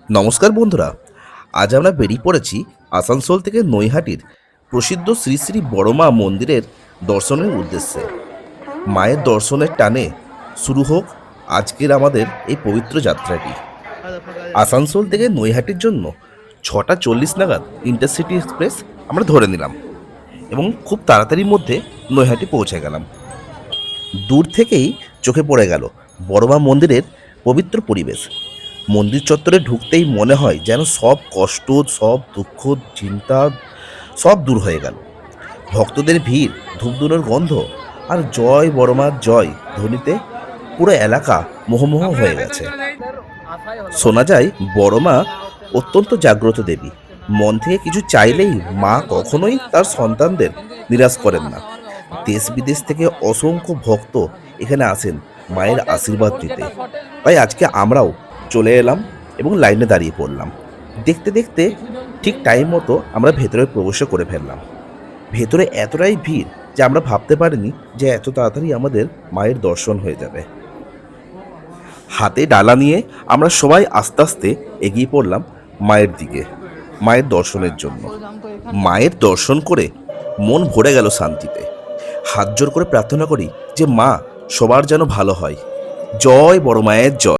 নমস্কার বন্ধুরা, আজ আমরা বেরিয়ে পড়েছি আসানসোল থেকে নৈহাটির প্রসিদ্ধ শ্রী শ্রী বড়মা মন্দিরের দর্শনের উদ্দেশ্যে। মায়ের দর্শনের টানে শুরু হোক আজকের আমাদের এই পবিত্র যাত্রাটি। আসানসোল থেকে নৈহাটির জন্য 6:40 নাগাদ ইন্টারসিটি এক্সপ্রেস আমরা ধরে নিলাম এবং খুব তাড়াতাড়ির মধ্যে নৈহাটি পৌঁছে গেলাম। দূর থেকেই চোখে পড়ে গেল বড়মা মন্দিরের পবিত্র পরিবেশ। মন্দির চত্বরে ঢুকতেই মনে হয় যেন সব কষ্ট, সব দুঃখ, চিন্তা সব দূর হয়ে গেল। ভক্তদের ভিড়, ধূপধুনোর গন্ধ আর জয় বড়মার জয় ধ্বনিতে পুরো এলাকা মোহমোহ হয়ে গেছে। শোনা যায় বড়মা অত্যন্ত জাগ্রত দেবী। মন থেকে কিছু চাইলেই মা কখনোই তার সন্তানদের নিরাশ করেন না। দেশ বিদেশ থেকে অসংখ্য ভক্ত এখানে আসেন মায়ের আশীর্বাদ নিতে। তাই আজকে আমরাও চলে এলাম এবং লাইনে দাঁড়িয়ে পড়লাম। দেখতে দেখতে ঠিক টাইম মতো আমরা ভেতরে প্রবেশ করে ফেললাম। ভেতরে এতটাই ভিড় যে আমরা ভাবতে পারিনি যে এত তাড়াতাড়ি আমাদের মায়ের দর্শন হয়ে যাবে। হাতে ডালা নিয়ে আমরা সবাই আস্তে আস্তে এগিয়ে পড়লাম মায়ের দিকে, মায়ের দর্শনের জন্য। মায়ের দর্শন করে মন ভরে গেল শান্তিতে। হাত জোর করে প্রার্থনা করি যে মা সবার যেন ভালো হয়। জয় বড় মায়ের জয়।